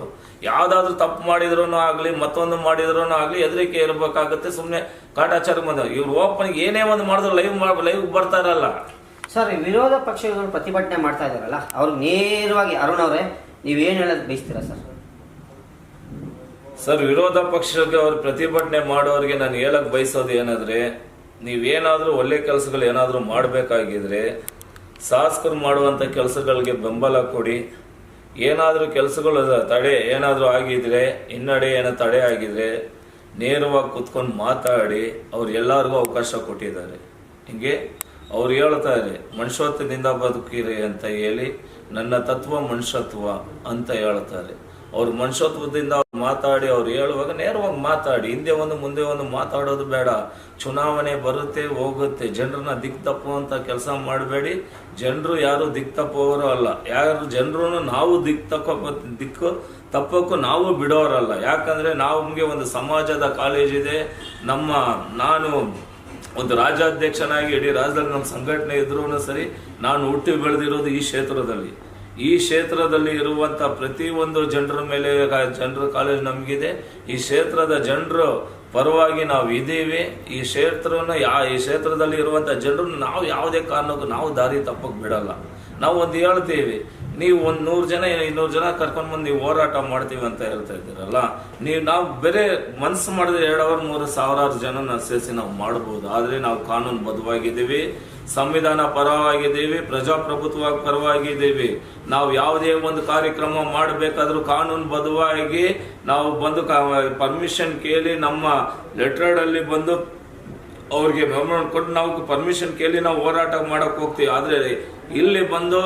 ಯಾವ್ದಾದ್ರು ತಪ್ಪು ಮಾಡಿದ್ರು ಆಗ್ಲಿ, ಮತ್ತೊಂದು ಮಾಡಿದ್ರು ಆಗ್ಲಿ, ಹೆದರಿಕೆ ಇರಬೇಕಾಗುತ್ತೆ. ಸುಮ್ನೆ ಕಾಟಾಚಾರ ಬಂದ ಇವ್ರು ಓಪನ್ ಏನೇ ಒಂದು ಮಾಡಿದ್ರು ಲೈವ್ ಬರ್ತಾ ಇರಲ್ಲ. ಸರ್, ವಿರೋಧ ಪಕ್ಷಗಳು ಪ್ರತಿಭಟನೆ ಮಾಡ್ತಾ ಇದಾರಲ್ಲ, ಅವ್ರಿಗೆ ನೇರವಾಗಿ ಅರುಣ್ ಅವರೇ ನೀವೇನ್ ಹೇಳೋದು ಬಯಸ್ತೀರಾ ಸರ್? ಸರ್, ವಿರೋಧ ಪಕ್ಷಕ್ಕೆ ಅವ್ರು ಪ್ರತಿಭಟನೆ ಮಾಡೋರಿಗೆ ನಾನು ಹೇಳಕ್ ಬಯಸೋದು ಏನಂದ್ರೆ, ನೀವೇನಾದ್ರೂ ಒಳ್ಳೆ ಕೆಲಸಗಳು ಏನಾದ್ರೂ ಮಾಡಬೇಕಾಗಿದ್ರೆ ಶಾಸಕರು ಮಾಡುವಂತ ಕೆಲಸಗಳಿಗೆ ಬೆಂಬಲ ಕೊಡಿ. ಏನಾದ್ರೂ ಕೆಲಸಗಳು ಏನಾದ್ರೂ ಆಗಿದ್ರೆ, ಹಿನ್ನಡೆ ಏನೋ ತಡೆ ಆಗಿದ್ರೆ ನೇರವಾಗಿ ಕುತ್ಕೊಂಡು ಮಾತಾಡಿ. ಅವ್ರು ಎಲ್ಲರಿಗೂ ಅವಕಾಶ ಕೊಟ್ಟಿದ್ದಾರೆ. ಹಿಂಗೆ ಅವ್ರು ಹೇಳ್ತಾರೆ, ಮನುಷ್ಯತ್ವದಿಂದ ಬದುಕಿರಿ ಅಂತ ಹೇಳಿ, ನನ್ನ ತತ್ವ ಮನುಷ್ಯತ್ವ ಅಂತ ಹೇಳ್ತಾರೆ. ಅವ್ರು ಮನುಷ್ಯತ್ವದಿಂದ ಮಾತಾಡಿ, ಅವ್ರು ಹೇಳುವಾಗ ನೇರವಾಗಿ ಮಾತಾಡಿ. ಹಿಂದೆ ಒಂದು ಮುಂದೆ ಒಂದು ಮಾತಾಡೋದು ಬೇಡ. ಚುನಾವಣೆ ಬರುತ್ತೆ ಹೋಗುತ್ತೆ, ಜನರನ್ನ ದಿಕ್ಕು ತಪ್ಪುವಂತ ಕೆಲಸ ಮಾಡಬೇಡಿ. ಜನರು ಯಾರು ದಿಕ್ಕು ತಪ್ಪುವವರು ಅಲ್ಲ. ಯಾರು ಜನರು ನಾವು ದಿಕ್ಕು ತಪ್ಪಕ್ಕೂ ನಾವು ಬಿಡೋರಲ್ಲ. ಯಾಕಂದ್ರೆ ನಮಗೆ ಒಂದು ಸಮಾಜದ ಕಾಲೇಜ್ ಇದೆ. ನಾನು ಒಂದು ರಾಜ್ಯಾಧ್ಯಕ್ಷನಾಗಿ ಇಡೀ ರಾಜ್ಯದಲ್ಲಿ ನಮ್ಮ ಸಂಘಟನೆ ಇದ್ರೂ ಸರಿ, ನಾನು ಹುಟ್ಟಿ ಬೆಳೆದಿರೋದು ಈ ಕ್ಷೇತ್ರದಲ್ಲಿ. ಈ ಕ್ಷೇತ್ರದಲ್ಲಿ ಇರುವಂತ ಪ್ರತಿಯೊಂದು ಜನರ ಮೇಲೆ ಜನರ ಕಾಲೇಜ್ ನಮಗಿದೆ. ಈ ಕ್ಷೇತ್ರದ ಜನರು ಪರವಾಗಿ ನಾವು ಇದ್ದೀವಿ. ಈ ಕ್ಷೇತ್ರದಲ್ಲಿ ಇರುವಂತ ಜನರು ನಾವು ಯಾವುದೇ ಕಾರಣಕ್ಕೂ ನಾವು ದಾರಿ ತಪ್ಪಕ್ ಬಿಡಲ್ಲ. ನಾವು ಒಂದು ಹೇಳ್ತೀವಿ, ನೀವು 100 ಜನ 200 ಜನ ಕರ್ಕೊಂಡ್ ಬಂದು ನೀವು ಹೋರಾಟ ಮಾಡ್ತೀವಿ ಅಂತ ಹೇಳ್ತಾ ಇದ್ದೀರಲ್ಲ, ನಾವು ಬೇರೆ ಮನಸ್ಸು ಮಾಡಿದ್ರೆ 2,000-3,000 ಸಾವಿರಾರು ಜನ ಸೇರಿಸಿ ನಾವು ಮಾಡಬಹುದು. ಆದ್ರೆ ನಾವು ಕಾನೂನು ಬದ್ಧವಾಗಿದ್ದೀವಿ, ಸಂವಿಧಾನ ಪರವಾಗಿದ್ದೀವಿ, ಪ್ರಜಾಪ್ರಭುತ್ವ ಪರವಾಗಿದ್ದೀವಿ. ನಾವು ಯಾವುದೇ ಒಂದು ಕಾರ್ಯಕ್ರಮ ಮಾಡಬೇಕಾದ್ರೂ ಕಾನೂನು ಬದ್ಧವಾಗಿ ನಾವು ಬಂದು ಪರ್ಮಿಷನ್ ಕೇಳಿ, ನಮ್ಮ ಲೆಟರ್ ಅಲ್ಲಿ ಬಂದು ಅವ್ರಿಗೆ ಮೆಮೊರಂಡಮ್ ಕೊಟ್ಟು ನಾವು ಪರ್ಮಿಷನ್ ಕೇಳಿ ನಾವು ಹೋರಾಟ ಮಾಡಕ್ ಹೋಗ್ತೀವಿ. ಆದ್ರೆ ಇಲ್ಲಿ ಬಂದು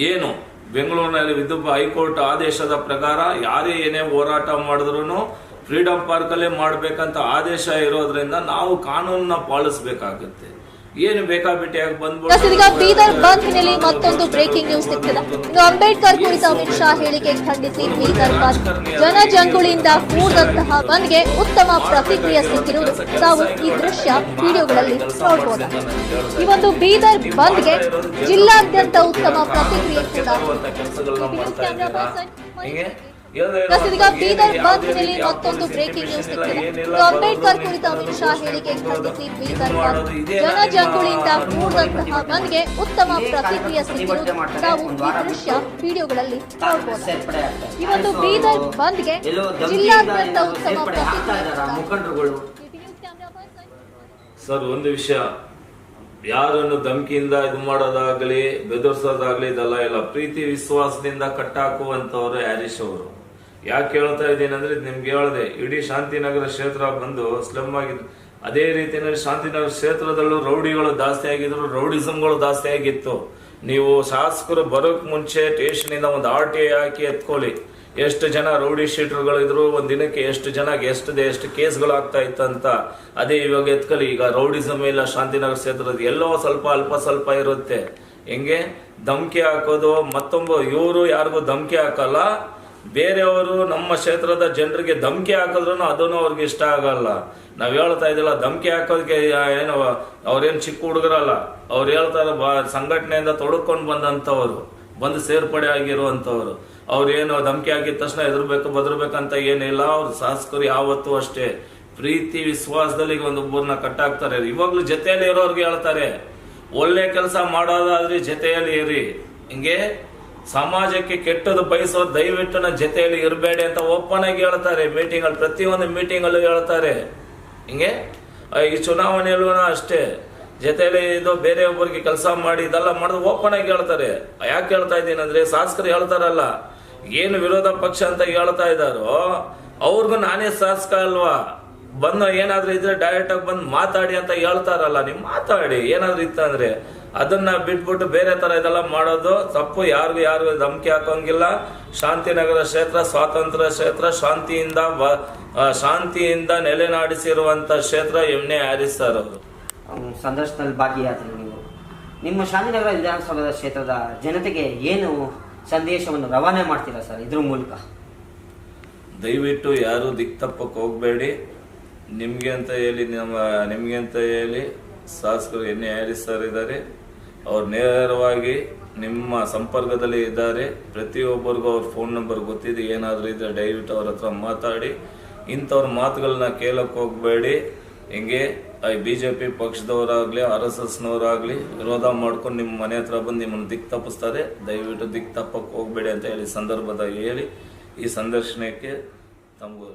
ಏನು ಬೆಂಗಳೂರಿನಲ್ಲಿ ಹೈಕೋರ್ಟ್ ಆದೇಶದ ಪ್ರಕಾರ ಯಾರೇ ಏನೇ ಹೋರಾಟ ಮಾಡಿದ್ರು ಫ್ರೀಡಂ ಪಾರ್ಕ್ ಅಲ್ಲೇ ಮಾಡ್ಬೇಕಂತ ಆದೇಶ ಇರೋದ್ರಿಂದ ನಾವು ಕಾನೂನನ್ನ ಪಾಲಿಸಬೇಕಾಗುತ್ತೆ. ಏನು ಬೇಕಾಬಿಟ್ಟಿಯಾಗಿ ಬಂದ್ಬಿಟ್ಟು ಬೀದರ್ ಬಂದ್ ಹಿನ್ನೆಲೆ ಮತ್ತೊಂದು ಬ್ರೇಕಿಂಗ್ ನ್ಯೂಸ್ ಸಿಗ್ತಿದೆ. ಇನ್ನು ಅಂಬೇಡ್ಕರ್ ಕುರಿತ ಅಮಿತ್ ಶಾ ಹೇಳಿಕೆ ಖಂಡಿಸಿ ಬೀದರ್ ಬಂದ್ ಜನಜಂಗುಳಿಯಿಂದ ಕೂಡಿದಂತಹ ಬಂದ್ಗೆ ಉತ್ತಮ ಪ್ರತಿಕ್ರಿಯೆ ಸಿಕ್ಕಿರುವುದು ತಾವು ಈ ದೃಶ್ಯ ವಿಡಿಯೋಗಳಲ್ಲಿ ನೋಡಬಹುದು. ಈ ಒಂದು ಬೀದರ್ ಬಂದ್ಗೆ ಜಿಲ್ಲಾದ್ಯಂತ ಉತ್ತಮ ಪ್ರತಿಕ್ರಿಯೆ ಕೂಡ ಬೀದರ್ ಬಂದ್ ಹಿನ್ನೆಲೆ ಮತ್ತೊಂದು ಬ್ರೇಕಿಂಗ್ ನ್ಯೂಸ್ ಸಿಗ್ತಿದೆ. ಅಂಬೇಡ್ಕರ್ ಕುರಿತ ಅಮಿತ್ ಶಾ ಹೇಳಿಕೆ ಖಂಡಿಸಿ ಬೀದರ್ ಬಂದ್ ಜನಜಂಗುಳಿಯಿಂದ ಕೂಡಿದಂತಹ ಬಂದ್ಗೆ ಉತ್ತಮ ಪ್ರತಿಕ್ರಿಯೆ ಸಿಕ್ಕಿರುವುದು ತಾವು ಈ ದೃಶ್ಯ ವಿಡಿಯೋಗಳಲ್ಲಿ ನೋಡಬಹುದು. ಈ ಒಂದು ಬೀದರ್ ಬಂದ್ಗೆ ಜಿಲ್ಲಾದ್ಯಂತ ಉತ್ತಮ ಪ್ರತಿಕ್ರಿಯೆ. ಸರ್, ಒಂದು ವಿಷಯ, ಯಾರನ್ನು ಧಮಕಿಯಿಂದ ಇದು ಮಾಡೋದಾಗ್ಲಿ ಬೆದರ್ಸೋದಾಗ್ಲಿ ಇದೆಲ್ಲ ಇಲ್ಲ. ಪ್ರೀತಿ ವಿಶ್ವಾಸದಿಂದ ಕಟ್ಟಾಕುವಂತವ್ರು ಹ್ಯಾರಿಸ್ ಅವರು. ಯಾಕೆ ಹೇಳ್ತಾ ಇದ್ದೀನಿ ಅಂದ್ರೆ, ನಿಮ್ಗೆ ಹೇಳಿದೆ, ಇಡೀ ಶಾಂತಿನಗರ ಕ್ಷೇತ್ರ ಬಂದು ಸ್ಲಮ್ ಆಗಿದ್ದು. ಅದೇ ರೀತಿಯಲ್ಲಿ ಶಾಂತಿನಗರ ಕ್ಷೇತ್ರದಲ್ಲೂ ರೌಡಿಗಳು ಜಾಸ್ತಿ ಆಗಿದ್ರು, ರೌಡಿಸಮ್ಗಳು ಜಾಸ್ತಿ ಆಗಿತ್ತು. ನೀವು ಶಾಸಕರು ಬರೋಕ್ ಮುಂಚೆ ಸ್ಟೇಷನ್ ಇಂದ ಒಂದು RTA ಹಾಕಿ ಎತ್ಕೊಳ್ಳಿ, ಎಷ್ಟು ಜನ ರೌಡಿ ಶೀಟರ್ಗಳಿದ್ರು, ಒಂದ್ ದಿನಕ್ಕೆ ಎಷ್ಟು ಜನ ಎಷ್ಟು ಕೇಸ್ಗಳು ಆಗ್ತಾ ಇತ್ತಂತ. ಅದೇ ಇವಾಗ ಎತ್ಕೊಳ್ಳಿ. ಈಗ ರೌಡಿಸಮ್ ಇಲ್ಲ ಶಾಂತಿನಗರ ಕ್ಷೇತ್ರದ, ಎಲ್ಲೋ ಅಲ್ಪ ಸ್ವಲ್ಪ ಇರುತ್ತೆ. ಹೆಂಗೆ ಧಮಕಿ ಹಾಕೋದು, ಮತ್ತೊಬ್ಬ ಇವರು ಯಾರಿಗೂ ಧಮಕಿ ಹಾಕಲ್ಲ, ಬೇರೆಯವರು ನಮ್ಮ ಕ್ಷೇತ್ರದ ಜನರಿಗೆ ಧಮಕಿ ಹಾಕಿದ್ರು ಅದನ್ನು ಅವ್ರಿಗೆ ಇಷ್ಟ ಆಗಲ್ಲ. ನಾವ್ ಹೇಳ್ತಾ ಇದ್ದಿಲ್ಲ ಧಮಕಿ ಹಾಕೋದಕ್ಕೆ ಏನು ಅವ್ರೇನು ಚಿಕ್ಕ ಹುಡುಗರಲ್ಲ. ಅವ್ರು ಹೇಳ್ತಾರೆ ಸಂಘಟನೆಯಿಂದ ತೊಡಕೊಂಡು ಬಂದಂಥವ್ರು, ಬಂದು ಸೇರ್ಪಡೆ ಆಗಿರುವಂಥವ್ರು. ಅವ್ರೇನು ಧಮಕಿ ಹಾಕಿದ ತಕ್ಷಣ ಎದುರ್ಬೇಕು ಬದರ್ಬೇಕಂತ ಏನಿಲ್ಲ. ಅವ್ರ ಶಾಸಕರು ಯಾವತ್ತೂ ಅಷ್ಟೇ ಪ್ರೀತಿ ವಿಶ್ವಾಸದಲ್ಲಿ ಒಂದೊಬ್ಬರನ್ನ ಕಟ್ಟಾಕ್ತಾರೆ. ಇವಾಗ್ಲೂ ಜೊತೆಯಲ್ಲಿ ಇರೋರ್ಗೆ ಹೇಳ್ತಾರೆ, ಒಳ್ಳೆ ಕೆಲಸ ಮಾಡೋದಾದ್ರೆ ಜೊತೆಯಲ್ಲಿ ಇರಿ. ಹಿಂಗೆ ಸಮಾಜಕ್ಕೆ ಕೆಟ್ಟದ್ದು ಬಯಸೋದು ದಯವಿಟ್ಟು ನನ್ನ ಜೊತೆಯಲ್ಲಿ ಇರಬೇಡಿ ಅಂತ ಓಪನ್ ಆಗಿ ಹೇಳ್ತಾರೆ. ಮೀಟಿಂಗ್ ಪ್ರತಿಯೊಂದು ಮೀಟಿಂಗ್ ಅಲ್ಲೂ ಹೇಳ್ತಾರೆ. ಹಿಂಗೆ ಈ ಚುನಾವಣೆಯಲ್ಲೂ ಅಷ್ಟೇ ಜೊತೆಯಲ್ಲಿ ಇದು ಬೇರೆ ಒಬ್ಬರಿಗೆ ಕೆಲಸ ಮಾಡಿ ಇದೆಲ್ಲ ಮಾಡೋದು ಓಪನ್ ಆಗಿ ಹೇಳ್ತಾರೆ. ಯಾಕೆ ಹೇಳ್ತಾ ಇದ್ದೀನಿ ಅಂದ್ರೆ, ಶಾಸಕರು ಹೇಳ್ತಾರಲ್ಲ, ಏನು ವಿರೋಧ ಪಕ್ಷ ಅಂತ ಹೇಳ್ತಾ ಇದ್ದಾರೋ ಅವ್ರಿಗೂ ನಾನೇ ಶಾಸಕ ಅಲ್ವಾ, ಬಂದು ಏನಾದ್ರೂ ಇದ್ರೆ ಡೈರೆಕ್ಟ್ ಆಗಿ ಬಂದು ಮಾತಾಡಿ ಅಂತ ಹೇಳ್ತಾರಲ್ಲ. ನೀವು ಮಾತಾಡಿ, ಏನಾದ್ರು ಇತ್ತಂದ್ರೆ ಅದನ್ನ ಬಿಟ್ಬಿಟ್ಟು ಬೇರೆ ತರ ಇದೆಲ್ಲ ಮಾಡೋದು ತಪ್ಪು. ಯಾರಿಗೂ ಧಮಕಿ ಹಾಕೋಂಗಿಲ್ಲ. ಶಾಂತಿನಗರ ಕ್ಷೇತ್ರ ಸ್ವಾತಂತ್ರ್ಯ ಕ್ಷೇತ್ರ, ಶಾಂತಿಯಿಂದ ನೆಲೆನಾಡಿಸಿರುವಂತ ಕ್ಷೇತ್ರ ಎಮ್ನೆ ಹ್ಯಾರಿಸ್ ಸರ್ ಅವರು. ಸಂದರ್ಶನದಲ್ಲಿ ಭಾಗಿಯಾದರು ನೀವು. ನಿಮ್ಮ ಶಾಂತಿನಗರ ವಿಧಾನಸಭಾ ಕ್ಷೇತ್ರದ ಜನತೆಗೆ ಏನು ಸಂದೇಶವನ್ನು ರವಾನೆ ಮಾಡ್ತೀರಾ ಸರ್ ಇದ್ರ ಮೂಲಕ? ದಯವಿಟ್ಟು ಯಾರು ದಿಕ್ತಪ್ಪಕ್ಕೆ ಹೋಗ್ಬೇಡಿ. ನಿಮ್ಗೆ ಅಂತ ಹೇಳಿ ಶಾಸಕರು ಎನ್ನೆ ಹ್ಯಾರಿಸ್ ಸರ್ ಇದ್ದಾರೆ. ಅವ್ರು ನೇರವಾಗಿ ನಿಮ್ಮ ಸಂಪರ್ಕದಲ್ಲಿ ಇದ್ದಾರೆ. ಪ್ರತಿಯೊಬ್ಬರಿಗೂ ಅವ್ರ ಫೋನ್ ನಂಬರ್ ಗೊತ್ತಿದೆ. ಏನಾದರೂ ಇದ್ರೆ ದಯವಿಟ್ಟು ಅವ್ರ ಹತ್ರ ಮಾತಾಡಿ. ಇಂಥವ್ರ ಮಾತುಗಳನ್ನ ಕೇಳಕ್ಕೆ ಹೋಗ್ಬೇಡಿ. ಹಿಂಗೆ BJP ಪಕ್ಷದವರಾಗ್ಲಿ RSSನವರಾಗ್ಲಿ ವಿರೋಧ ಮಾಡ್ಕೊಂಡು ನಿಮ್ಮ ಮನೆ ಹತ್ರ ಬಂದು ನಿಮ್ಮನ್ನು ದಿಕ್ ತಪ್ಪಿಸ್ತಾರೆ. ದಯವಿಟ್ಟು ದಿಕ್ ತಪ್ಪಕ್ಕೆ ಹೋಗ್ಬೇಡಿ ಅಂತ ಹೇಳಿ ಸಂದರ್ಭದಾಗ ಹೇಳಿ ಈ ಸಂದರ್ಶನಕ್ಕೆ ತಮಗೂ